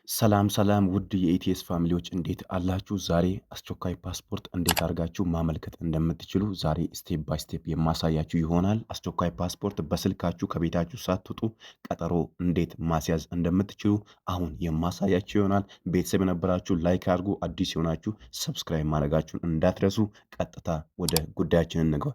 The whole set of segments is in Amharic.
ሰላም ሰላም ውድ የኢቲኤስ ፋሚሊዎች እንዴት አላችሁ? ዛሬ አስቸኳይ ፓስፖርት እንዴት አድርጋችሁ ማመልከት እንደምትችሉ ዛሬ ስቴፕ ባይ ስቴፕ የማሳያችሁ ይሆናል። አስቸኳይ ፓስፖርት በስልካችሁ ከቤታችሁ ሳትወጡ ቀጠሮ እንዴት ማስያዝ እንደምትችሉ አሁን የማሳያችሁ ይሆናል። ቤተሰብ የነበራችሁ ላይክ አድርጉ፣ አዲስ የሆናችሁ ሰብስክራይብ ማድረጋችሁን እንዳትረሱ። ቀጥታ ወደ ጉዳያችን እንግባ።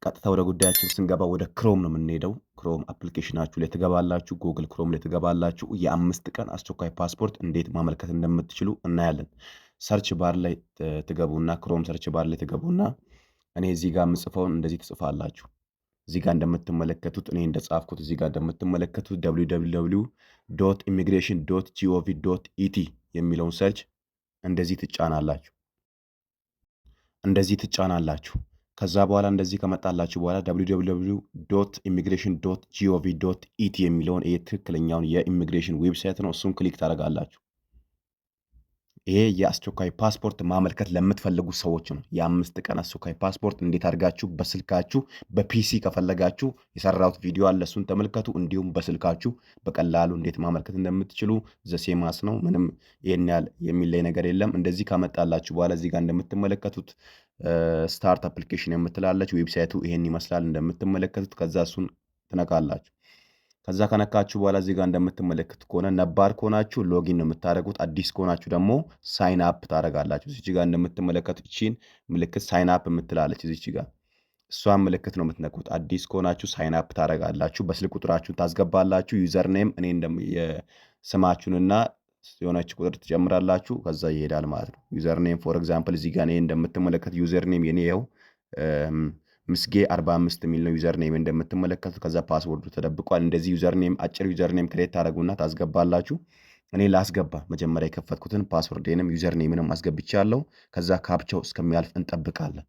ቀጥታ ወደ ጉዳያችን ስንገባ ወደ ክሮም ነው የምንሄደው። ክሮም አፕሊኬሽናችሁ ላይ ትገባላችሁ። ጉግል ክሮም ላይ ትገባላችሁ። የአምስት ቀን አስቸኳይ ፓስፖርት እንዴት ማመልከት እንደምትችሉ እናያለን። ሰርች ባር ላይ ትገቡና ክሮም ሰርች ባር ላይ ትገቡና እኔ እዚህ ጋር የምጽፈውን እንደዚህ ትጽፋላችሁ። እዚህ ጋር እንደምትመለከቱት እኔ እንደጻፍኩት እዚህ ጋር እንደምትመለከቱት www.immigration.gov.et የሚለውን ሰርች እንደዚህ ትጫናላችሁ። ከዛ በኋላ እንደዚህ ከመጣላችሁ በኋላ www.immigration.gov.et የሚለውን ትክክለኛውን የኢሚግሬሽን ዌብሳይት ነው። እሱን ክሊክ ታደርጋላችሁ። ይሄ የአስቸኳይ ፓስፖርት ማመልከት ለምትፈልጉ ሰዎች ነው። የአምስት ቀን አስቸኳይ ፓስፖርት እንዴት አድርጋችሁ በስልካችሁ በፒሲ ከፈለጋችሁ የሰራሁት ቪዲዮ አለ፣ እሱን ተመልከቱ። እንዲሁም በስልካችሁ በቀላሉ እንዴት ማመልከት እንደምትችሉ ዘሴማስ ነው። ምንም ይሄን ያህል የሚለይ ነገር የለም። እንደዚህ ካመጣላችሁ በኋላ እዚህ ጋር እንደምትመለከቱት ስታርት አፕሊኬሽን የምትላለች ዌብሳይቱ ይሄን ይመስላል እንደምትመለከቱት። ከዛ እሱን ትነካላችሁ። ከዛ ከነካችሁ በኋላ እዚህ ጋር እንደምትመለከቱት ከሆነ ነባር ከሆናችሁ ሎጊን ነው የምታደርጉት። አዲስ ከሆናችሁ ደግሞ ሳይን አፕ ታደርጋላችሁ። እዚች ጋር እንደምትመለከቱት እቺን ምልክት ሳይን አፕ የምትላለች እዚች ጋር እሷን ምልክት ነው የምትነኩት። አዲስ ከሆናችሁ ሳይን አፕ ታደርጋላችሁ። በስልክ ቁጥራችሁን ታስገባላችሁ። ዩዘር ኔም እኔ የስማችሁንና የሆነች ቁጥር ትጨምራላችሁ። ከዛ ይሄዳል ማለት ነው። ዩዘር ኔም ፎር ኤግዛምፕል እዚህ ጋር እኔ እንደምትመለከት ዩዘር ኔም የኔ ይኸው ምስጌ 45 የሚል ነው ዩዘር ኔም እንደምትመለከቱት። ከዛ ፓስወርዱ ተደብቋል። እንደዚህ ዩዘር ኔም አጭር ዩዘር ኔም ክሬት ታደርጉና ታስገባላችሁ። እኔ ላስገባ መጀመሪያ የከፈትኩትን ፓስወርዴንም ዩዘር ኔምንም አስገብቻለሁ። ከዛ ካፕቻው እስከሚያልፍ እንጠብቃለን።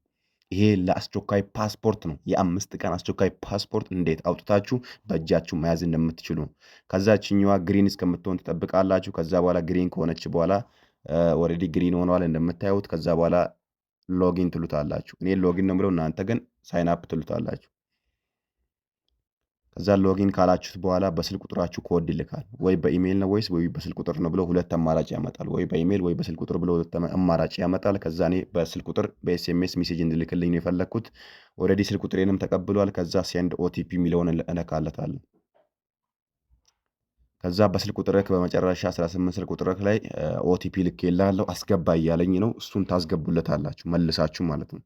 ይሄ ለአስቸኳይ ፓስፖርት ነው። የአምስት ቀን አስቸኳይ ፓስፖርት እንዴት አውጥታችሁ በእጃችሁ መያዝ እንደምትችሉ ነው። ከዛ ችኛዋ ግሪን እስከምትሆን ትጠብቃላችሁ። ከዛ በኋላ ግሪን ከሆነች በኋላ ኦልሬዲ ግሪን ሆነዋል እንደምታዩት። ከዛ በኋላ ሎጊን ትሉታላችሁ። እኔ ሎጊን ነው ብለው እናንተ ግን ሳይን አፕ ትሉታላችሁ። ከዛ ሎጊን ካላችሁት በኋላ በስልክ ቁጥራችሁ ኮድ ይልካል። ወይ በኢሜይል ነው ወይ በስልክ ቁጥር ነው ብሎ ሁለት አማራጭ ያመጣል። ወይ በኢሜይል ወይ በስልክ ቁጥር ብሎ ሁለት አማራጭ ያመጣል። ከዛ እኔ በስልክ ቁጥር በኤስኤምኤስ ሜሴጅ እንድልክልኝ ነው የፈለግኩት። ኦልሬዲ ስልክ ቁጥሬንም ተቀብሏል። ከዛ ሴንድ ኦቲፒ የሚለውን እነካለታለሁ። ከዛ በስልክ ቁጥርህ በመጨረሻ 18 ስልክ ቁጥርህ ላይ ኦቲፒ ልኬልሃለሁ አስገባ እያለኝ ነው። እሱን ታስገቡለታላችሁ መልሳችሁ ማለት ነው።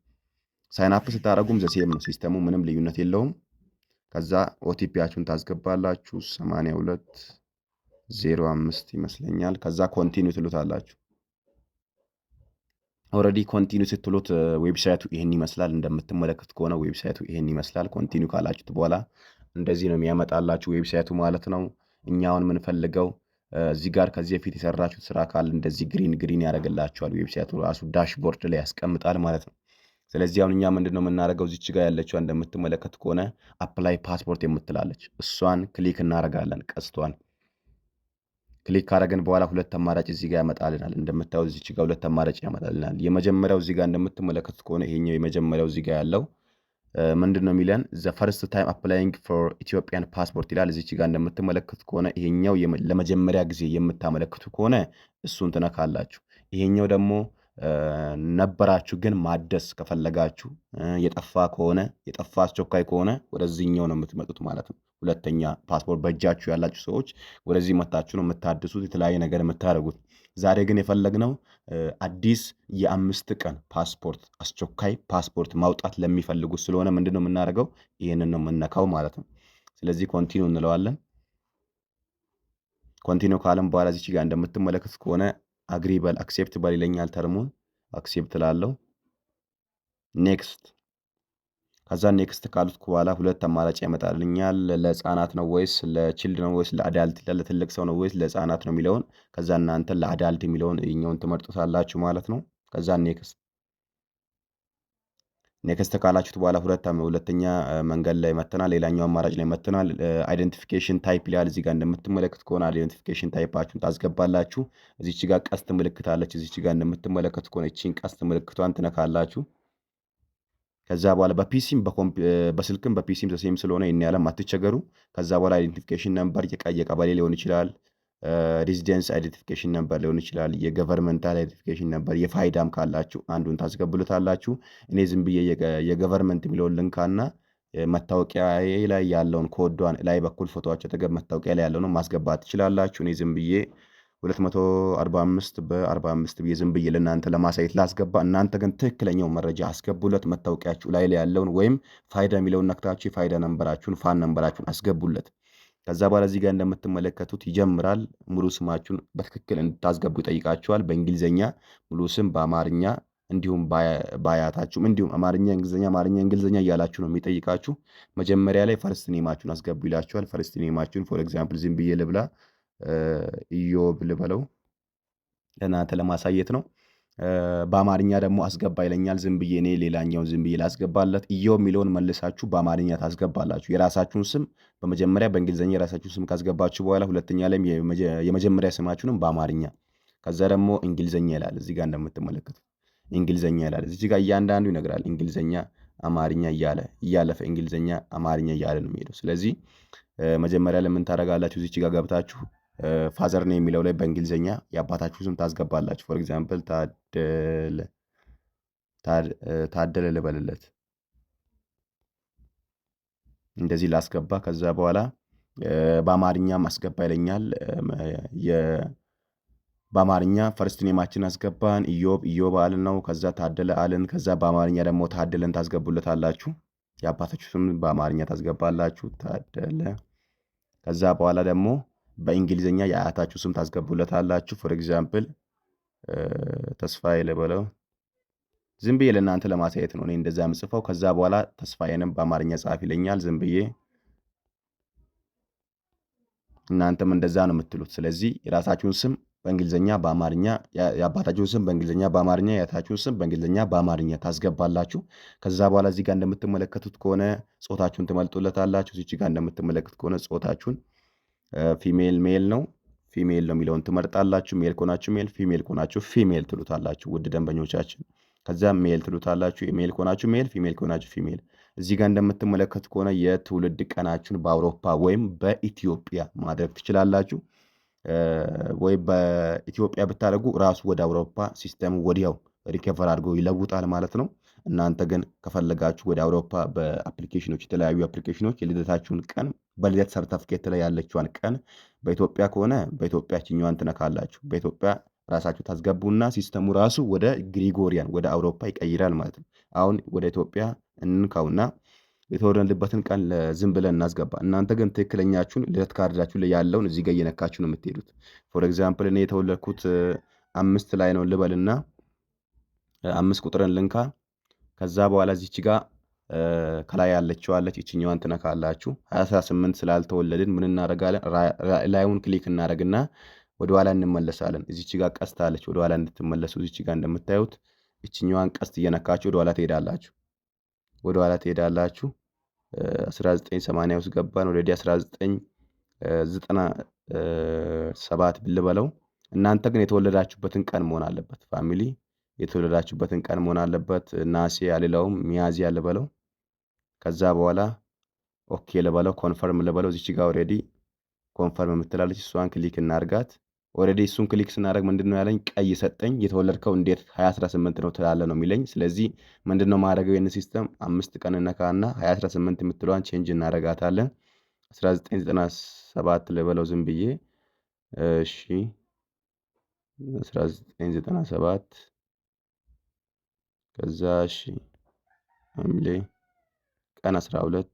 ሳይን አፕ ስታደርጉም ዘሴም ነው። ሲስተሙ ምንም ልዩነት የለውም። ከዛ ኦቲፒያችሁን ታስገባላችሁ 8205 ይመስለኛል። ከዛ ኮንቲኒው ትሉታላችሁ። ኦልሬዲ ኮንቲኒው ስትሉት ዌብሳይቱ ይሄን ይመስላል። እንደምትመለከቱት ከሆነ ዌብሳይቱ ይሄን ይመስላል። ኮንቲኒው ካላችሁት በኋላ እንደዚህ ነው የሚያመጣላችሁ ዌብሳይቱ ማለት ነው። እኛውን የምንፈልገው እዚህ ጋር ከዚህ በፊት የሰራችሁት ስራ ካለ እንደዚህ ግሪን ያደርግላችኋል። ዌብሳይቱ ራሱ ዳሽቦርድ ላይ ያስቀምጣል ማለት ነው። ስለዚህ አሁን እኛ ምንድነው የምናደርገው? እዚች ጋር ያለችው እንደምትመለከቱ ከሆነ አፕላይ ፓስፖርት የምትላለች እሷን ክሊክ እናደርጋለን። ቀስቷን ክሊክ ካደረግን በኋላ ሁለት አማራጭ እዚህ ጋር ያመጣልናል። እንደምታዩት እዚች ጋር ሁለት አማራጭ ያመጣልናል። የመጀመሪያው እዚህ ጋር እንደምትመለከቱት ከሆነ ይሄኛው የመጀመሪያው እዚህ ጋር ያለው ምንድነው የሚለን ዘ ፈርስት ታይም አፕላይንግ ፎር ኢትዮጵያን ፓስፖርት ይላል። እዚች ጋር እንደምትመለከቱት ከሆነ ይሄኛው ለመጀመሪያ ጊዜ የምታመለክቱ ከሆነ እሱን ትነካላችሁ። ይሄኛው ደግሞ ነበራችሁ ግን ማደስ ከፈለጋችሁ የጠፋ አስቸኳይ ከሆነ ወደዚህኛው ነው የምትመጡት ማለት ነው። ሁለተኛ ፓስፖርት በእጃችሁ ያላችሁ ሰዎች ወደዚህ መታችሁ ነው የምታድሱት፣ የተለያየ ነገር የምታደርጉት። ዛሬ ግን የፈለግነው አዲስ የአምስት ቀን ፓስፖርት አስቸኳይ ፓስፖርት ማውጣት ለሚፈልጉት ስለሆነ ምንድነው የምናደርገው? ይህንን ነው የምነካው ማለት ነው። ስለዚህ ኮንቲኒው እንለዋለን። ኮንቲኒው ካለም በኋላ እዚች ጋር እንደምትመለከቱት ከሆነ አግሪ በል አክሴፕት በል ይለኛል። ተርሙን አክሴፕት ላለው ኔክስት። ከዛ ኔክስት ካሉት በኋላ ሁለት አማራጭ ያመጣልኛል። ለህፃናት ነው ወይስ ለቺልድ ነው ወይስ ለአዳልት፣ ለትልቅ ሰው ነው ወይስ ለህፃናት ነው የሚለውን። ከዛ እናንተ ለአዳልት የሚለውን ይኸኛውን ትመርጡታላችሁ ማለት ነው። ከዛ ኔክስት ካላችሁት በኋላ ሁለተኛ መንገድ ላይ መተናል። ሌላኛው አማራጭ ላይ መተናል። አይደንቲፊኬሽን ታይፕ ይላል። እዚህ ጋር እንደምትመለከቱት ከሆነ አይደንቲፊኬሽን ታይፓችሁን ታስገባላችሁ። እዚች ጋር ቀስት ምልክት አለች። እዚች ጋር እንደምትመለከቱት ከሆነ እቺን ቀስት ምልክቷን ትነካላችሁ። ከዛ በኋላ በስልክም በፒሲም ተሴም ስለሆነ ይሄን ያለም አትቸገሩ። ከዛ በኋላ አይደንቲፊኬሽን ነምበር የቀበሌ ሊሆን ይችላል፣ ሬዚደንስ አይዴንቲፊኬሽን ነበር ሊሆን ይችላል፣ የገቨርንመንታል አይዴንቲፊኬሽን ነበር። የፋይዳም ካላችሁ አንዱን ታስገቡለታላችሁ። እኔ ዝም ብዬ የገቨርንመንት የሚለውን ልንካና መታወቂያ ላይ ያለውን ኮዷን ላይ በኩል ፎቶዋቸው አጠገብ መታወቂያ ላይ ያለውን ማስገባት ትችላላችሁ። እኔ ዝም ብዬ 245 በ45 ብዬ ዝም ብዬ ለእናንተ ለማሳየት ላስገባ። እናንተ ግን ትክክለኛው መረጃ አስገቡለት። መታወቂያችሁ ላይ ያለውን ወይም ፋይዳ የሚለውን ነክታችሁ የፋይዳ ነንበራችሁን ፋን ነንበራችሁን አስገቡለት። ከዛ በኋላ እዚህ ጋር እንደምትመለከቱት ይጀምራል። ሙሉ ስማችሁን በትክክል እንድታስገቡ ይጠይቃችኋል። በእንግሊዝኛ ሙሉ ስም፣ በአማርኛ እንዲሁም በአያታችሁም እንዲሁም አማርኛ፣ እንግሊዝኛ እያላችሁ ነው የሚጠይቃችሁ። መጀመሪያ ላይ ፈርስት ኔማችሁን አስገቡ ይላችኋል። ፈርስት ኔማችሁን ፎር ኤግዛምፕል ዝም ብዬ ልብላ ኢዮብ ልበለው ለእናንተ ለማሳየት ነው። በአማርኛ ደግሞ አስገባ ይለኛል። ዝም ብዬ እኔ ሌላኛውን ዝም ብዬ ላስገባለት። ኢዮብ የሚለውን መልሳችሁ በአማርኛ ታስገባላችሁ። የራሳችሁን ስም በመጀመሪያ በእንግሊዝኛ የራሳችሁን ስም ካስገባችሁ በኋላ ሁለተኛ ላይም የመጀመሪያ ስማችሁንም በአማርኛ፣ ከዛ ደግሞ እንግሊዝኛ ይላል። እዚህ ጋር እንደምትመለከቱት እንግሊዝኛ ይላል። እዚህ ጋር እያንዳንዱ ይነግራል። እንግሊዝኛ አማርኛ እያለፈ እንግሊዝኛ አማርኛ እያለ ነው የሚሄደው። ስለዚህ መጀመሪያ ለምን ታደርጋላችሁ? እዚች ጋር ገብታችሁ ፋዘር ነው የሚለው ላይ በእንግሊዝኛ የአባታችሁ ስም ታስገባላችሁ። ፎር ኤግዛምፕል ታደለ ልበልለት፣ እንደዚህ ላስገባ። ከዛ በኋላ በአማርኛ ማስገባ ይለኛል። በአማርኛ ፈርስት ኔማችን አስገባን። ኢዮብ አልን ነው። ከዛ ታደለ አልን። ከዛ በአማርኛ ደግሞ ታደለን ታስገቡለታላችሁ። የአባታችሁ ስም በአማርኛ ታስገባላችሁ ታደለ። ከዛ በኋላ ደግሞ በእንግሊዝኛ የአያታችሁ ስም ታስገቡለታላችሁ። ፎር ኤግዛምፕል ተስፋዬ ልበለው። ዝም ብዬ ለእናንተ ለማሳየት ነው እኔ እንደዛ የምጽፈው። ከዛ በኋላ ተስፋዬንም በአማርኛ ጻፍ ይለኛል። ዝም ብዬ እናንተም እንደዛ ነው የምትሉት። ስለዚህ የራሳችሁን ስም በእንግሊዝኛ በአማርኛ፣ የአባታችሁን ስም በእንግሊዝኛ በአማርኛ፣ የአያታችሁን ስም በእንግሊዝኛ በአማርኛ ታስገባላችሁ። ከዛ በኋላ እዚህ ጋር እንደምትመለከቱት ከሆነ ጾታችሁን ትመልጡለታላችሁ። እዚህ ጋር እንደምትመለከቱት ከሆነ ጾታችሁን ፊሜል ሜል ነው የሚለውን ትመርጣላችሁ። ሜል ከሆናችሁ ሜል፣ ፊሜል ከሆናችሁ ፊሜል ትሉታላችሁ። ውድ ደንበኞቻችን ከዛም ሜል ትሉታላችሁ። ሜል ከሆናችሁ ሜል፣ ፊሜል ከሆናችሁ ፊሜል። እዚህ ጋር እንደምትመለከቱ ከሆነ የትውልድ ቀናችሁን በአውሮፓ ወይም በኢትዮጵያ ማድረግ ትችላላችሁ። ወይም በኢትዮጵያ ብታደርጉ ራሱ ወደ አውሮፓ ሲስተም ወዲያው ሪከቨር አድርጎ ይለውጣል ማለት ነው። እናንተ ግን ከፈለጋችሁ ወደ አውሮፓ በአፕሊኬሽኖች የተለያዩ አፕሊኬሽኖች የልደታችሁን ቀን በልደት ሰርተፍኬት ላይ ያለችዋን ቀን በኢትዮጵያ ከሆነ በኢትዮጵያ ችኛዋን ትነካላችሁ። በኢትዮጵያ ራሳችሁ ታስገቡና ሲስተሙ ራሱ ወደ ግሪጎሪያን ወደ አውሮፓ ይቀይራል ማለት ነው። አሁን ወደ ኢትዮጵያ እንንካውና የተወለድንበትን ቀን ዝም ብለን እናስገባ። እናንተ ግን ትክክለኛችሁን ልደት ካርዳችሁ ላይ ያለውን እዚህ ጋር እየነካችሁ ነው የምትሄዱት። ፎር ኤግዛምፕል እኔ የተወለድኩት 5 ላይ ነው ልበልና 5 ቁጥርን ልንካ። ከዛ በኋላ እዚች ጋር ከላይ ያለችዋለች ይችኛዋን ትነካላችሁ። 2018 ስላልተወለድን ምን እናደርጋለን? ላዩን ክሊክ እናደርግና ወደኋላ እንመለሳለን። እዚች ጋር ቀስት አለች። ወደኋላ እንድትመለሱ እዚች ጋር እንደምታዩት ይችኛዋን ቀስት እየነካችሁ ወደኋላ ትሄዳላችሁ። 1980 ውስጥ ገባን። ወደ 1997 ብልበለው። እናንተ ግን የተወለዳችሁበትን ቀን መሆን አለበት። ፋሚሊ የተወለዳችሁበትን ቀን መሆን አለበት። ናሴ አልለውም፣ ሚያዝያ ልበለው። ከዛ በኋላ ኦኬ ልበለው፣ ኮንፈርም ልበለው። እዚች ጋር ኦልሬዲ ኮንፈርም የምትላለች እሷን ክሊክ እናርጋት። ኦልሬዲ እሱን ክሊክ ስናደርግ ምንድነው ያለኝ? ቀይ ሰጠኝ። የተወለድከው እንዴት 2018 ነው ትላለ ነው የሚለኝ። ስለዚህ ምንድነው ማድረገው? ይህን ሲስተም 5 ቀን ነካና 2018 የምትለዋን ቼንጅ እናደርጋታለን። 1997 ልበለው ዝም ብዬ። እሺ 1997 ከዛ እሺ ሐምሌ ቀን 12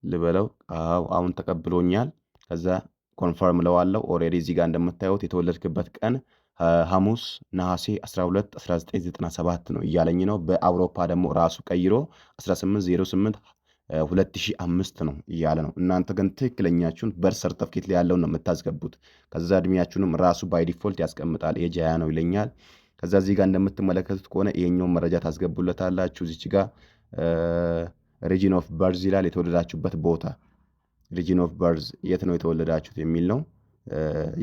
ልበለው። አሁን ተቀብሎኛል። ከዛ ኮንፈርም ለዋለው። ኦልሬዲ እዚህ ጋር እንደምታዩት የተወለድክበት ቀን ሐሙስ ነሐሴ 12 1997 ነው እያለኝ ነው። በአውሮፓ ደግሞ ራሱ ቀይሮ 1808 2005 ነው እያለ ነው። እናንተ ግን ትክክለኛችሁን በርዝ ሰርተፍኬት ላይ ያለውን ነው የምታስገቡት። ከዛ እድሜያችሁንም ራሱ ባይ ዲፎልት ያስቀምጣል። ኤጅ 20 ነው ይለኛል። ከዛ እዚህ ጋር እንደምትመለከቱት ከሆነ ይሄኛውን መረጃ ታስገቡለታላችሁ። እዚች ጋር ሪጂን ኦፍ በርዝ ይላል። የተወለዳችሁበት ቦታ ሪጂን ኦፍ በርዝ የት ነው የተወለዳችሁት የሚል ነው።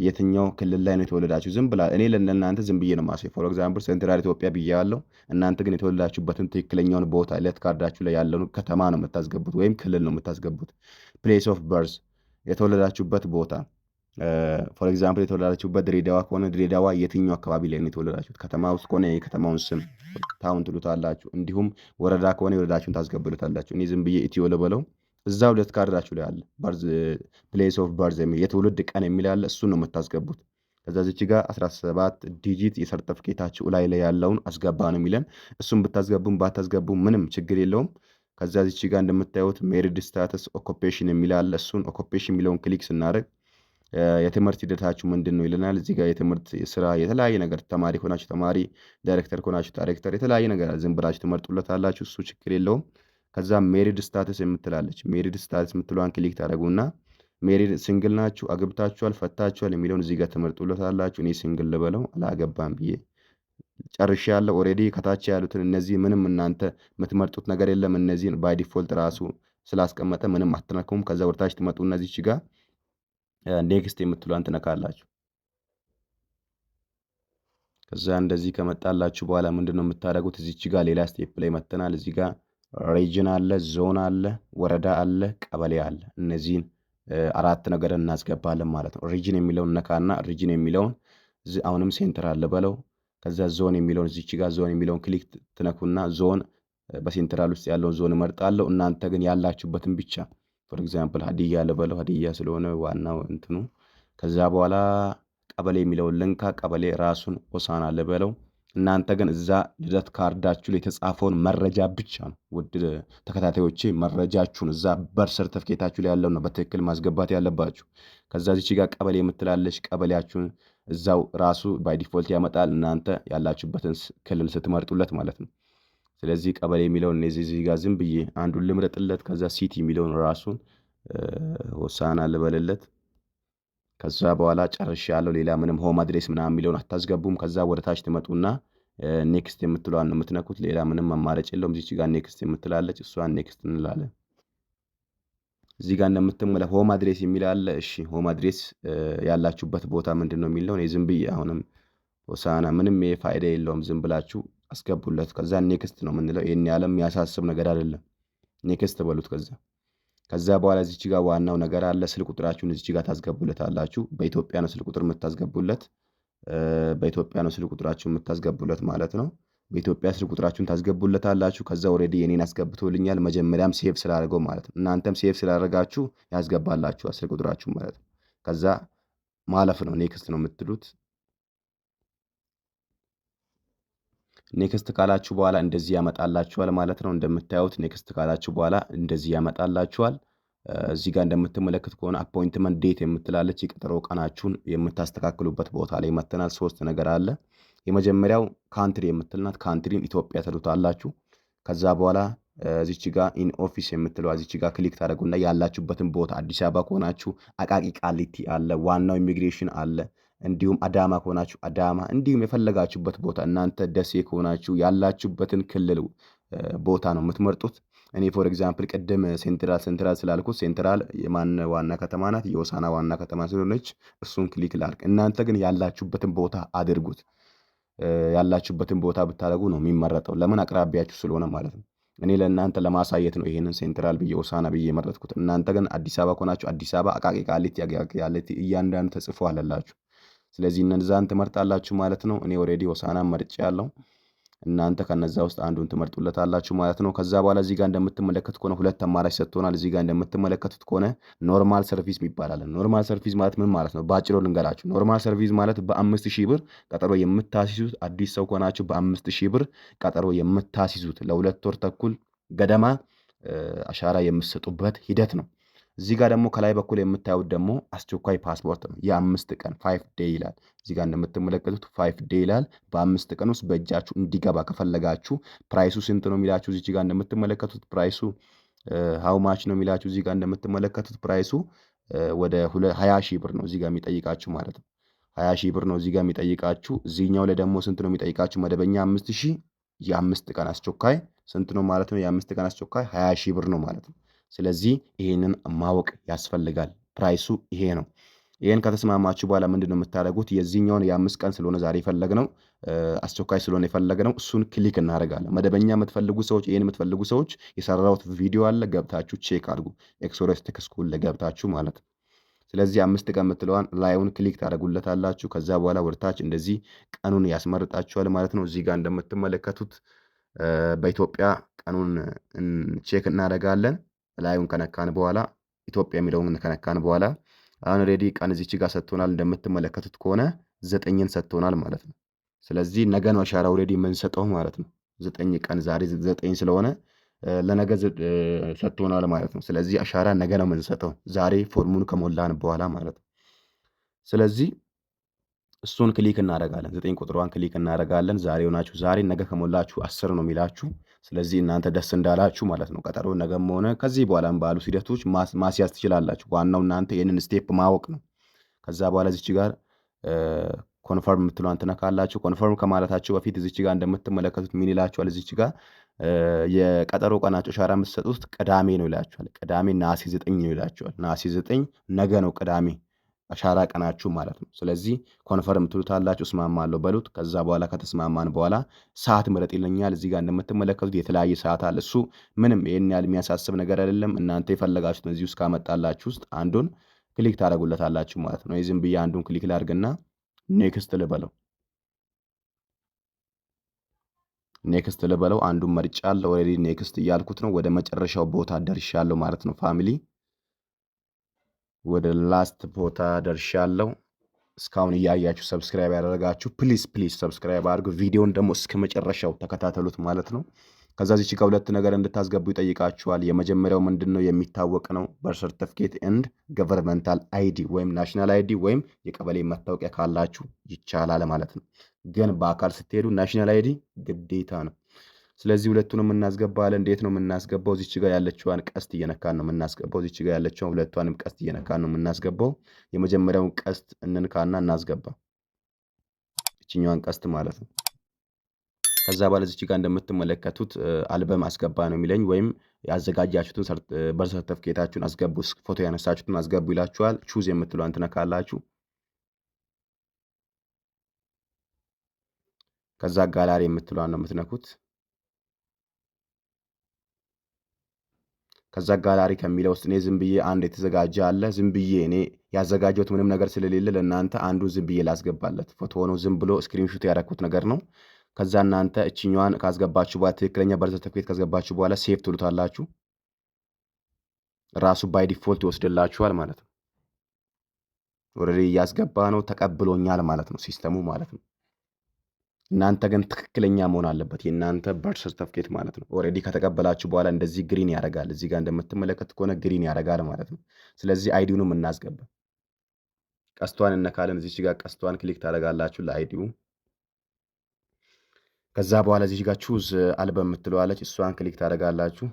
የትኛው ክልል ላይ ነው የተወለዳችሁ? ዝም ብላ እኔ ለእናንተ ዝም ብዬ ነው ማሳይ። ፎር ኤግዛምፕል ሴንትራል ኢትዮጵያ ብያለሁ። እናንተ ግን የተወለዳችሁበትን ትክክለኛውን ቦታ ዕለት ካርዳችሁ ላይ ያለውን ከተማ ነው የምታስገቡት ወይም ክልል ነው የምታስገቡት። ፕሌስ ኦፍ በርዝ የተወለዳችሁበት ቦታ ፎር ኤግዛምፕል የተወለዳችሁበት ድሬዳዋ ከሆነ ድሬዳዋ የትኛው አካባቢ ላይ ነው የተወለዳችሁት? ከተማ ውስጥ ከሆነ የከተማውን ስም ታውን ትሉታላችሁ። እንዲሁም ወረዳ ከሆነ የወረዳችሁን ታስገቡለታላችሁ። እኔ ዝም ብዬ ኢትዮ ልበለው። እዛው ሁለት ካርዳችሁ ላይ አለ በርዝ ፕሌስ ኦፍ በርዝ የሚል የትውልድ ቀን የሚል አለ። እሱን ነው የምታስገቡት። ከዛ ዚች ጋር 17 ዲጂት የሰርተፍኬታችሁ ላይ ያለውን አስገባ ነው የሚለን። እሱን ብታስገቡም ባታስገቡም ምንም ችግር የለውም። ከዛ ዚች ጋር እንደምታዩት ሜሪድ ስታተስ ኦኮፔሽን የሚል አለ። እሱን ኦኮፔሽን የሚለውን ክሊክ ስናደርግ የትምህርት ሂደታችሁ ምንድን ነው ይለናል። እዚህ ጋር የትምህርት ስራ የተለያየ ነገር ተማሪ ከሆናችሁ ተማሪ፣ ዳይሬክተር ከሆናችሁ ዳይሬክተር፣ የተለያየ ነገር ዝም ብላችሁ ትመርጡለታላችሁ። እሱ ችግር የለውም። ከዛ ሜሪድ ስታተስ የምትላለች ሜሪድ ስታተስ የምትለዋን ክሊክ ታደረጉና ሜሪድ ሲንግል ናችሁ፣ አግብታችኋል፣ ፈታችኋል የሚለውን እዚህ ጋር ትመርጡለታላችሁ። እኔ ሲንግል ልበለው አላገባም ብዬ ጨርሼ ያለው ኦልሬዲ ከታች ያሉትን እነዚህ ምንም እናንተ የምትመርጡት ነገር የለም። እነዚህን ባይ ዲፎልት ራሱ ስላስቀመጠ ምንም አትነኩም። ከዛ ወደታች ትመጡ እነዚች ጋር ኔክስት የምትሏን ትነካላችሁ። ከዛ እንደዚህ ከመጣላችሁ በኋላ ምንድን ነው የምታደርጉት? እዚች ጋር ሌላ ስቴፕ ላይ መተናል። እዚህ ጋር ሬጅን አለ፣ ዞን አለ፣ ወረዳ አለ፣ ቀበሌ አለ። እነዚህን አራት ነገር እናስገባለን ማለት ነው። ሪጅን የሚለውን ነካና ሪጅን የሚለውን አሁንም ሴንተር አለ በለው። ከዛ ዞን የሚለውን እዚች ጋር ዞን የሚለውን ክሊክ ትነኩና ዞን በሴንትራል ውስጥ ያለውን ዞን እመርጣለሁ። እናንተ ግን ያላችሁበትን ብቻ ፎር ኤግዛምፕል ሀዲያ ልበለው፣ ሀዲያ ስለሆነ ዋናው እንትኑ። ከዛ በኋላ ቀበሌ የሚለውን ልንካ፣ ቀበሌ ራሱን ሆሳዕና ልበለው። እናንተ ግን እዛ ልደት ካርዳችሁ ላይ የተጻፈውን መረጃ ብቻ ነው ውድ ተከታታዮቼ፣ መረጃችሁን እዛ በር ሰርተፍኬታችሁ ላይ ያለው ነው በትክክል ማስገባት ያለባችሁ። ከዛ ዚች ጋር ቀበሌ የምትላለች፣ ቀበሌያችሁን እዛው ራሱ ባይ ዲፎልት ያመጣል እናንተ ያላችሁበትን ክልል ስትመርጡለት ማለት ነው። ስለዚህ ቀበሌ የሚለውን እዚህ ጋር ዝም ብዬ አንዱን ልምረጥለት። ከዛ ሲቲ የሚለውን ራሱን ሆሳዕና ልበልለት። ከዛ በኋላ ጨርሼ ያለው ሌላ ምንም ሆም አድሬስ ምናምን የሚለውን አታስገቡም። ከዛ ወደ ታች ትመጡና ኔክስት የምትለዋን ነው የምትነኩት። ሌላ ምንም አማራጭ የለውም። እዚች ጋር ኔክስት የምትላለች እሷን ኔክስት እንላለን። እዚህ ጋር እንደምትመለ ሆም አድሬስ የሚል አለ። እሺ ሆም አድሬስ ያላችሁበት ቦታ ምንድን ነው የሚለው እኔ ዝም ብዬ አሁንም ሆሳዕና ምንም ፋይዳ የለውም። ዝም ብላችሁ አስገቡለት። ከዛ ኔክስት ነው የምንለው። ይህን ያለም የሚያሳስብ ነገር አይደለም። ኔክስት በሉት። ከዛ በኋላ እዚች ጋር ዋናው ነገር አለ። ስልክ ቁጥራችሁን እዚች ጋር ታስገቡለታላችሁ። በኢትዮጵያ ነው ስልክ ቁጥር የምታስገቡለት። በኢትዮጵያ ነው ስልክ ቁጥራችሁን የምታስገቡለት ማለት ነው። በኢትዮጵያ ስልክ ቁጥራችሁን ታስገቡለታላችሁ። ከዛ ኦልሬዲ የኔን አስገብቶልኛል መጀመሪያም ሴቭ ስላደረገው ማለት ነው። እናንተም ሴቭ ስላደረጋችሁ ያስገባላችኋል ስልክ ቁጥራችሁ ማለት ነው። ከዛ ማለፍ ነው። ኔክስት ነው የምትሉት። ኔክስት ካላችሁ በኋላ እንደዚህ ያመጣላችኋል ማለት ነው። እንደምታዩት ኔክስት ካላችሁ በኋላ እንደዚህ ያመጣላችኋል። እዚህ ጋር እንደምትመለከት ከሆነ አፖይንትመንት ዴት የምትላለች የቀጠሮ ቀናችሁን የምታስተካክሉበት ቦታ ላይ መተናል። 3 ነገር አለ። የመጀመሪያው ካንትሪ የምትልናት ካንትሪን ኢትዮጵያ ትሉታላችሁ። ከዛ በኋላ እዚች ጋር ኢን ኦፊስ የምትለው እዚች ጋር ክሊክ ታደርጉና ያላችሁበትን ቦታ አዲስ አበባ ከሆናችሁ አቃቂ ቃሊቲ አለ፣ ዋናው ኢሚግሬሽን አለ። እንዲሁም አዳማ ከሆናችሁ አዳማ፣ እንዲሁም የፈለጋችሁበት ቦታ እናንተ ደሴ ከሆናችሁ ያላችሁበትን ክልል ቦታ ነው የምትመርጡት። እኔ ፎር ኤግዛምፕል ቅድም ሴንትራል ስላልኩት ሴንትራል የማን ዋና ከተማ ናት? የሆሳዕና ዋና ከተማ ስለሆነች እሱን ክሊክ ላድርግ። እናንተ ግን ያላችሁበትን ቦታ አድርጉት። ያላችሁበትን ቦታ ብታደርጉ ነው የሚመረጠው። ለምን? አቅራቢያችሁ ስለሆነ ማለት ነው። እኔ ለእናንተ ለማሳየት ነው ይሄንን ሴንትራል ብዬ ሆሳዕና ብዬ የመረጥኩት። እናንተ ግን አዲስ አበባ ከሆናችሁ አዲስ አበባ፣ አቃቂ ቃሊቲ እያንዳንዱ ተጽፎ አለላችሁ። ስለዚህ እነዛን ትመርጣላችሁ ማለት ነው። እኔ ኦልሬዲ ሆሳዕናን መርጬ ያለው እናንተ ከነዛ ውስጥ አንዱን ትመርጡለታላችሁ ማለት ነው። ከዛ በኋላ እዚህ ጋር እንደምትመለከቱት ከሆነ 2 አማራጭ ሰጥቶናል። እዚህ ጋር እንደምትመለከቱት ከሆነ ኖርማል ሰርቪስ ይባላል። ኖርማል ሰርቪስ ማለት ምን ማለት ነው? ባጭሩ ልንገራችሁ። ኖርማል ሰርቪስ ማለት በ5000 ብር ቀጠሮ የምታስይዙት፣ አዲስ ሰው ከሆናችሁ በ5000 ብር ቀጠሮ የምታስይዙት ለ2 ወር ተኩል ገደማ አሻራ የምትሰጡበት ሂደት ነው። እዚህ ጋር ደግሞ ከላይ በኩል የምታዩት ደግሞ አስቸኳይ ፓስፖርት ነው። የ5 ቀን 5 ዴይ ይላል። እዚህ ጋር እንደምትመለከቱት 5 ዴይ ይላል። በ5 ቀን ውስጥ በእጃችሁ እንዲገባ ከፈለጋችሁ ፕራይሱ ስንት ነው የሚላችሁ? እዚህ ጋር እንደምትመለከቱት ፕራይሱ ሃው ማች ነው የሚላችሁ። እዚህ ጋር እንደምትመለከቱት ፕራይሱ ወደ 20 ሺህ ብር ነው እዚህ ጋር የሚጠይቃችሁ ማለት ነው። 20 ሺህ ብር ነው እዚህ ጋር የሚጠይቃችሁ። እዚህኛው ላይ ደግሞ ስንት ነው የሚጠይቃችሁ? መደበኛ 5000፣ የ5 ቀን አስቸኳይ ስንት ነው ማለት ነው? የ5 ቀን አስቸኳይ 20 ሺህ ብር ነው ማለት ነው። ስለዚህ ይሄንን ማወቅ ያስፈልጋል። ፕራይሱ ይሄ ነው። ይሄን ከተስማማችሁ በኋላ ምንድን ነው የምታደርጉት? የዚህኛውን የ5 ቀን ስለሆነ ዛሬ የፈለግነው አስቸኳይ ስለሆነ የፈለግነው እሱን ክሊክ እናደርጋለን። መደበኛ የምትፈልጉ ሰዎች፣ ይሄን የምትፈልጉ ሰዎች የሰራሁት ቪዲዮ አለ፣ ገብታችሁ ቼክ አድርጉ። ኤክሶሬስ ቴክ ስኩል ላይ ገብታችሁ ማለት ነው። ስለዚህ 5 ቀን የምትለዋን ላዩን ክሊክ ታደርጉለታላችሁ። ከዛ በኋላ ወደታች እንደዚህ ቀኑን ያስመርጣችኋል ማለት ነው። እዚህ ጋር እንደምትመለከቱት በኢትዮጵያ ቀኑን ቼክ እናደርጋለን። ላዩን ከነካን በኋላ ኢትዮጵያ የሚለውን ከነካን በኋላ አሁን ሬዲ ቀን እዚች ጋር ሰጥቶናል። እንደምትመለከቱት ከሆነ 9ን ሰጥቶናል ማለት ነው። ስለዚህ ነገ ነው አሻራ ኦልሬዲ የምንሰጠው ማለት ነው። 9 ቀን ዛሬ 9 ስለሆነ ለነገ ሰጥቶናል ማለት ነው። ስለዚህ አሻራ ነገ ነው የምንሰጠው ዛሬ ፎርሙን ከሞላን በኋላ ማለት ነው። ስለዚህ እሱን ክሊክ እናደርጋለን። 9 ቁጥሯን ክሊክ እናደርጋለን። ዛሬ ሆናችሁ ዛሬ ነገ ከሞላችሁ 10 ነው የሚላችሁ። ስለዚህ እናንተ ደስ እንዳላችሁ ማለት ነው። ቀጠሮ ነገም ሆነ ከዚህ በኋላም ባሉ ሂደቶች ማስያዝ ትችላላችሁ። ዋናው እናንተ ይህንን ስቴፕ ማወቅ ነው። ከዛ በኋላ እዚች ጋር ኮንፈርም የምትለዋን ትነካላችሁ። ኮንፈርም ከማለታችሁ በፊት እዚች ጋር እንደምትመለከቱት ምን ይላችኋል? እዚች ጋር የቀጠሮ ቀናችሁ አሻራ የምትሰጡት ቅዳሜ ነው ይላችኋል። ቅዳሜ ነሐሴ 9 ነው ይላችኋል። ነሐሴ 9 ነገ ነው ቅዳሜ አሻራ ቀናችሁ ማለት ነው። ስለዚህ ኮንፈርም ትሉታላችሁ። እስማማለሁ በሉት። ከዛ በኋላ ከተስማማን በኋላ ሰዓት ምረጥ ይለኛል። እዚህ ጋር እንደምትመለከቱት የተለያየ ሰዓት አለ። እሱ ምንም ይህን ያህል የሚያሳስብ ነገር አይደለም። እናንተ የፈለጋችሁትን እዚህ ውስጥ ካመጣላችሁ ውስጥ አንዱን ክሊክ ታደርጉለታላችሁ ማለት ነው። ዝም ብዬ አንዱን ክሊክ ላድርግና ኔክስት ልበለው። ኔክስት ልበለው። አንዱን መርጫለሁ። ኦልሬዲ ኔክስት እያልኩት ነው። ወደ መጨረሻው ቦታ ደርሻለሁ ማለት ነው። ፋሚሊ ወደ ላስት ቦታ ደርሻለሁ። እስካሁን እያያችሁ ሰብስክራይብ ያደረጋችሁ ፕሊዝ ሰብስክራይብ አድርጉ። ቪዲዮን ደግሞ እስከ መጨረሻው ተከታተሉት ማለት ነው። ከዛ ዚች ጋር ሁለት ነገር እንድታስገቡ ይጠይቃችኋል። የመጀመሪያው ምንድን ነው? የሚታወቅ ነው። በርዝ ሰርተፍኬት ኤንድ ገቨርንመንታል አይዲ ወይም ናሽናል አይዲ ወይም የቀበሌ መታወቂያ ካላችሁ ይቻላል ማለት ነው። ግን በአካል ስትሄዱ ናሽናል አይዲ ግዴታ ነው። ስለዚህ ሁለቱንም እናስገባለን። እንዴት ነው የምናስገባው? እዚች ጋር ያለችዋን ቀስት እየነካን ነው የምናስገባው። እዚች ጋር ያለችዋን ሁለቷንም ቀስት እየነካን ነው የምናስገባው። የመጀመሪያውን ቀስት እንንካና እናስገባ፣ እችኛዋን ቀስት ማለት ነው። ከዛ በኋላ እዚች ጋር እንደምትመለከቱት አልበም አስገባ ነው የሚለኝ፣ ወይም ያዘጋጃችሁትን በርዝ ሰርተፍኬታችሁን አስገቡ፣ ፎቶ ያነሳችሁትን አስገቡ ይላችኋል። ቹዝ የምትለዋን ትነካላችሁ። ከዛ ጋላሪ የምትለዋን ነው የምትነኩት። ከዛ ጋላሪ ከሚለው ውስጥ እኔ ዝም ብዬ አንድ የተዘጋጀ አለ። ዝም ብዬ እኔ ያዘጋጀሁት ምንም ነገር ስለሌለ ለእናንተ አንዱ ዝም ብዬ ላስገባለት ፎቶ ሆኖ ዝም ብሎ ስክሪንሹት ያደረኩት ነገር ነው። ከዛ እናንተ እችኛዋን ካስገባችሁ በኋላ ትክክለኛ በርዝ ሰርተፍኬት ካስገባችሁ በኋላ ሴቭ ትሉታላችሁ። ራሱ ባይ ዲፎልት ይወስድላችኋል ማለት ነው። ኦልሬዲ እያስገባ ነው፣ ተቀብሎኛል ማለት ነው ሲስተሙ ማለት ነው። እናንተ ግን ትክክለኛ መሆን አለበት የእናንተ በርዝ ሰርተፍኬት ማለት ነው። ኦልሬዲ ከተቀበላችሁ በኋላ እንደዚህ ግሪን ያደርጋል። እዚህ ጋር እንደምትመለከት ከሆነ ግሪን ያደርጋል ማለት ነው። ስለዚህ አይዲውንም እናስገባ። ቀስቷን እነካለን። እዚች ጋር ቀስቷን ክሊክ ታደርጋላችሁ ለአይዲው። ከዛ በኋላ እዚች ጋር ቹዝ አልበም የምትለዋለች፣ እሷን ክሊክ ታደርጋላችሁ።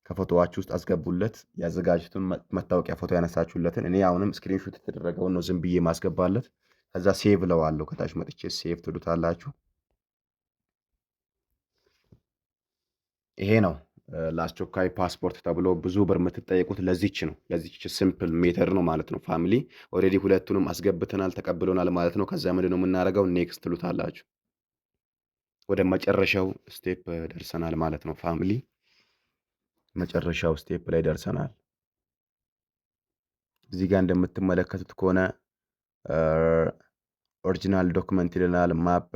ከፎቶዋችሁ ውስጥ አስገቡለት ያዘጋጁትን መታወቂያ ፎቶ ያነሳችሁለትን። እኔ አሁንም ስክሪንሾት የተደረገውን ነው ዝም ብዬ ማስገባለት። ከዛ ሴቭ ለዋለሁ። ከታች መጥቼ ሴቭ ትሉታላችሁ። ይሄ ነው ለአስቸኳይ ፓስፖርት ተብሎ ብዙ ብር የምትጠየቁት ለዚች ነው። ለዚች ሲምፕል ሜተድ ነው ማለት ነው። ፋሚሊ ኦልሬዲ ሁለቱንም አስገብተናል፣ ተቀብሎናል ማለት ነው። ከዛ ምንድን ነው የምናደርገው? ኔክስት ትሉታላችሁ። ወደ መጨረሻው ስቴፕ ደርሰናል ማለት ነው። ፋሚሊ መጨረሻው ስቴፕ ላይ ደርሰናል። እዚህ ጋር እንደምትመለከቱት ከሆነ ኦሪጂናል ዶክመንት ይለናል። ማፕ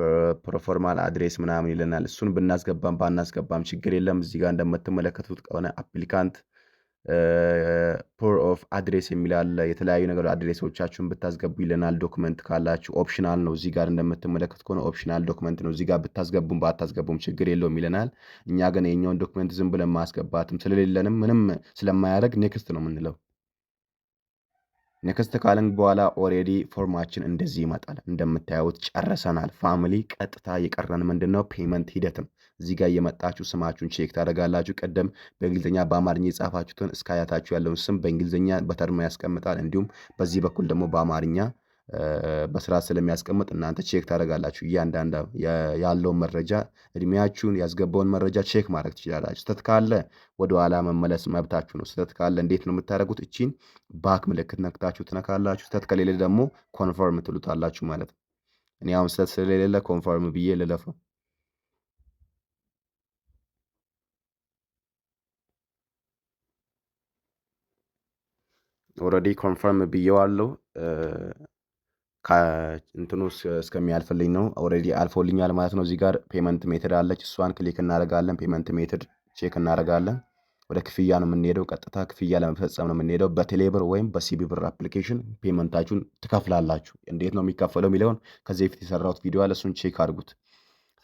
ፕሮፎርማል አድሬስ ምናምን ይለናል። እሱን ብናስገባም ባናስገባም ችግር የለም። እዚህ ጋር እንደምትመለከቱት ከሆነ አፕሊካንት ፖር ኦፍ አድሬስ የሚላለ የተለያዩ ነገር አድሬሶቻችሁን ብታስገቡ ይለናል። ዶክመንት ካላችሁ ኦፕሽናል ነው። እዚህ ጋር እንደምትመለከቱት ከሆነ ኦፕሽናል ዶክመንት ነው። እዚህ ጋር ብታስገቡም ባታስገቡም ችግር የለውም ይለናል። እኛ ግን የኛውን ዶክመንት ዝም ብለን ማስገባትም ስለሌለንም ምንም ስለማያደርግ ኔክስት ነው የምንለው። ኔክስት ካልን በኋላ ኦሬዲ ፎርማችን እንደዚህ ይመጣል። እንደምታዩት ጨርሰናል ፋሚሊ። ቀጥታ የቀረን ምንድነው? ፔመንት ሂደት ነው። እዚህ ጋር እየመጣችሁ ስማችሁን ቼክ ታደርጋላችሁ። ቀደም በእንግሊዝኛ በአማርኛ የጻፋችሁትን እስከ አያታችሁ ያለውን ስም በእንግሊዝኛ በተርማ ያስቀምጣል። እንዲሁም በዚህ በኩል ደግሞ በአማርኛ በስርዓት ስለሚያስቀምጥ እናንተ ቼክ ታደርጋላችሁ። እያንዳንዱ ያለውን መረጃ እድሜያችሁን ያስገባውን መረጃ ቼክ ማድረግ ትችላላችሁ። ስህተት ካለ ወደኋላ መመለስ መብታችሁ ነው። ስህተት ካለ እንዴት ነው የምታደርጉት? እቺን ባክ ምልክት ነክታችሁ ትነካላችሁ። ስህተት ከሌለ ደግሞ ኮንፈርም ትሉታላችሁ ማለት ነው። እኔ አሁን ስህተት ስለሌለ ኮንፈርም ብዬ ልለፈው። ኦልሬዲ ኮንፈርም ብዬዋለሁ። እንትኑ እስከሚያልፍልኝ ነው። ኦልሬዲ አልፎልኛል ማለት ነው። እዚህ ጋር ፔመንት ሜትድ አለች። እሷን ክሊክ እናደርጋለን። ፔመንት ሜትድ ቼክ እናደርጋለን። ወደ ክፍያ ነው የምንሄደው። ቀጥታ ክፍያ ለመፈጸም ነው የምንሄደው። በቴሌብር ወይም በሲቢ ብር አፕሊኬሽን ፔመንታችሁን ትከፍላላችሁ። እንዴት ነው የሚከፈለው የሚለውን ከዚህ በፊት የሰራሁት ቪዲዮ አለ። እሱን ቼክ አድርጉት።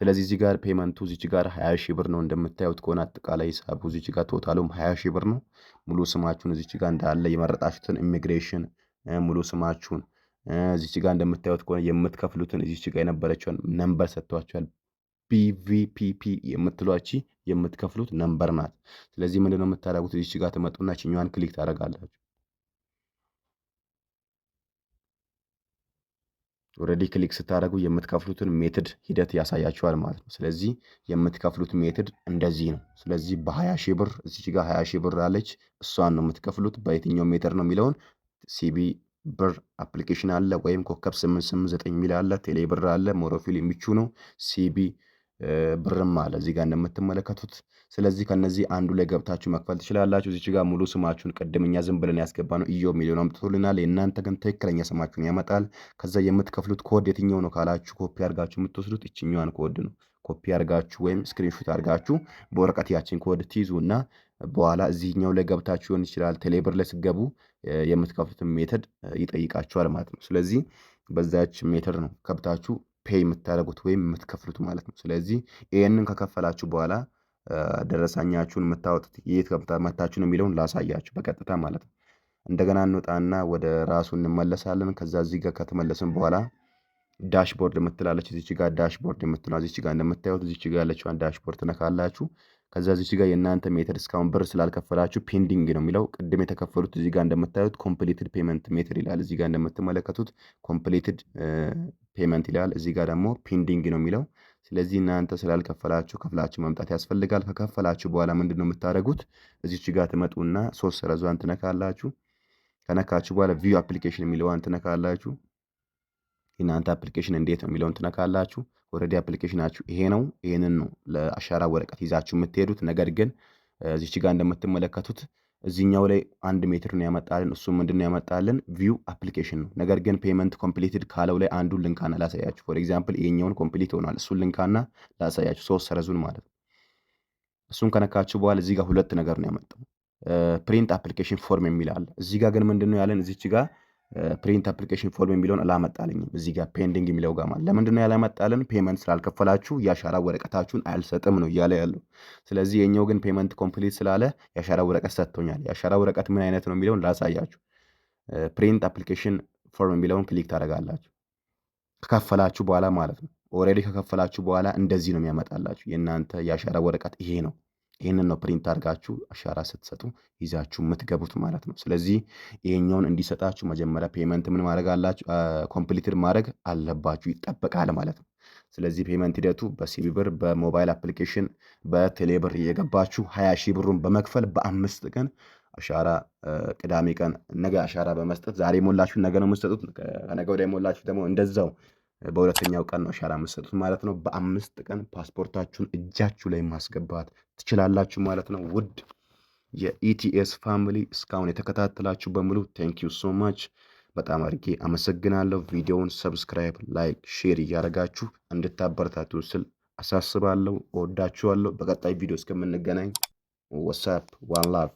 ስለዚህ እዚህ ጋር ፔመንቱ እዚች ጋር 20 ሺህ ብር ነው እንደምታዩት ከሆነ አጠቃላይ ሂሳቡ እዚች ጋር ቶታሉም 20 ሺህ ብር ነው። ሙሉ ስማችሁን እዚች ጋር እንዳለ የመረጣችሁትን ኢሚግሬሽን ሙሉ ስማችሁን እዚች ጋር እንደምታዩት ከሆነ የምትከፍሉትን እዚች ጋር የነበረችውን ነምበር ሰጥቷችኋል። ቢቪፒፒ የምትሏቺ የምትከፍሉት ነምበር ናት። ስለዚህ ምንድነው የምታደርጉት? እዚች ጋር ትመጡና ችኛዋን ክሊክ ታደርጋላችሁ። ኦልሬዲ ክሊክ ስታደርጉ የምትከፍሉትን ሜትድ ሂደት ያሳያችኋል ማለት ነው። ስለዚህ የምትከፍሉት ሜትድ እንደዚህ ነው። ስለዚህ በ20 ሺህ ብር እዚች ጋር 20 ሺህ ብር አለች። እሷን ነው የምትከፍሉት። በየትኛው ሜትድ ነው የሚለውን ሲቢ ብር አፕሊኬሽን አለ ወይም ኮከብ 889 የሚል አለ። ቴሌ ብር አለ። ሞሮፊል የሚቹ ነው። ሲቢ ብርም አለ እዚህ ጋር እንደምትመለከቱት። ስለዚህ ከነዚህ አንዱ ላይ ገብታችሁ መክፈል ትችላላችሁ። እዚች ጋር ሙሉ ስማችሁን ቅድም እኛ ዝም ብለን ያስገባ ነው ኢዮ ሚሊዮን አምጥቶልናል። የእናንተ ግን ትክክለኛ ስማችሁን ያመጣል። ከዛ የምትከፍሉት ኮድ የትኛው ነው ካላችሁ ኮፒ አድርጋችሁ የምትወስዱት ይችኛዋን ኮድ ነው። ኮፒ አድርጋችሁ ወይም ስክሪንሾት አድርጋችሁ በወረቀት ያችን ኮድ ትይዙና በኋላ እዚህኛው ላይ ገብታችሁ ሊሆን ይችላል። ቴሌብር ላይ ስገቡ የምትከፍሉትን ሜተድ ይጠይቃችኋል ማለት ነው። ስለዚህ በዛች ሜተድ ነው ከብታችሁ ፔይ የምታደርጉት ወይም የምትከፍሉት ማለት ነው። ስለዚህ ይህንን ከከፈላችሁ በኋላ ደረሰኛችሁን የምታወጡት የት ገብታ መታችሁ ነው የሚለውን ላሳያችሁ በቀጥታ ማለት ነው። እንደገና እንወጣና ወደ ራሱ እንመለሳለን። ከዛ እዚህ ጋር ከተመለስን በኋላ ዳሽቦርድ የምትላለች እዚች ጋር ዳሽቦርድ የምትለው እዚች ጋር እንደምታዩት እዚች ጋር ያለችዋን ዳሽቦርድ ትነካላችሁ። ከዛ እዚች ጋር የእናንተ ሜተድ እስካሁን ብር ስላልከፈላችሁ ፔንዲንግ ነው የሚለው። ቅድም የተከፈሉት እዚህ ጋር እንደምታዩት ኮምፕሊትድ ፔመንት ሜተድ ይላል። እዚህ ጋር እንደምትመለከቱት ኮምፕሊትድ ፔመንት ይላል። እዚህ ጋር ደግሞ ፔንዲንግ ነው የሚለው። ስለዚህ እናንተ ስላልከፈላችሁ ከፍላችሁ መምጣት ያስፈልጋል። ከከፈላችሁ በኋላ ምንድን ነው የምታደርጉት? እዚች ጋር ትመጡና ሶስት ሰረዟን ትነካላችሁ። ከነካችሁ በኋላ ቪው አፕሊኬሽን የሚለዋን ትነካላችሁ። የእናንተ አፕሊኬሽን እንዴት ነው የሚለውን ትነካላችሁ። ኦልሬዲ አፕሊኬሽናችሁ ይሄ ነው። ይሄንን ነው ለአሻራ ወረቀት ይዛችሁ የምትሄዱት። ነገር ግን እዚች ጋር እንደምትመለከቱት እዚህኛው ላይ 1 ሜትር ነው ያመጣልን። እሱ ምንድን ነው ያመጣልን? ቪው አፕሊኬሽን ነው። ነገር ግን ፔመንት ኮምፕሊትድ ካለው ላይ አንዱን ልንካና ላሳያችሁ። ፎር ኤግዛምፕል ይሄኛውን ኮምፕሊት ሆኗል። እሱን ልንካና ላሳያችሁ። ሶስት ሰረዙን ማለት ነው። እሱን ከነካችሁ በኋላ እዚህ ጋር ሁለት ነገር ነው ያመጣው። ፕሪንት አፕሊኬሽን ፎርም የሚል አለ። እዚህ ጋር ግን ምንድን ነው ያለን? እዚች ጋር ፕሪንት አፕሊኬሽን ፎርም የሚለውን አላመጣልኝም። እዚህ ጋር ፔንዲንግ የሚለው ጋር ማለት ለምንድን ነው ያላመጣልን? ፔመንት ስላልከፈላችሁ የአሻራ ወረቀታችሁን አልሰጥም ነው እያለ ያለው። ስለዚህ የኛው ግን ፔመንት ኮምፕሊት ስላለ የአሻራ ወረቀት ሰጥቶኛል። የአሻራ ወረቀት ምን አይነት ነው የሚለውን ላሳያችሁ። ፕሪንት አፕሊኬሽን ፎርም የሚለውን ክሊክ ታደርጋላችሁ ከከፈላችሁ በኋላ ማለት ነው። ኦልሬዲ ከከፈላችሁ በኋላ እንደዚህ ነው የሚያመጣላችሁ። የእናንተ የአሻራ ወረቀት ይሄ ነው። ይህንን ነው ፕሪንት አድርጋችሁ አሻራ ስትሰጡ ይዛችሁ የምትገቡት ማለት ነው። ስለዚህ ይሄኛውን እንዲሰጣችሁ መጀመሪያ ፔመንት ምን ማድረግ አላችሁ? ኮምፕሊትድ ማድረግ አለባችሁ ይጠበቃል ማለት ነው። ስለዚህ ፔመንት ሂደቱ በሲቢ ብር፣ በሞባይል አፕሊኬሽን፣ በቴሌብር እየገባችሁ 20 ሺህ ብሩን በመክፈል በ5 ቀን አሻራ ቅዳሜ ቀን ነገ አሻራ በመስጠት ዛሬ የሞላችሁ ነገ ነው የምትሰጡት። ከነገ ወዲያ የሞላችሁ ደግሞ እንደዛው በሁለተኛው ቀን ነው አሻራ የምትሰጡት ማለት ነው። በ5 ቀን ፓስፖርታችሁን እጃችሁ ላይ ማስገባት ትችላላችሁ ማለት ነው። ውድ የኢቲኤስ ፋሚሊ እስካሁን የተከታተላችሁ በሙሉ ቴንኪዩ ሶ ማች በጣም አድርጌ አመሰግናለሁ። ቪዲዮውን ሰብስክራይብ፣ ላይክ፣ ሼር እያደረጋችሁ እንድታበረታቱ ስል አሳስባለሁ። እወዳችኋለሁ። በቀጣይ ቪዲዮ እስከምንገናኝ ወሳፕ ዋን ላቭ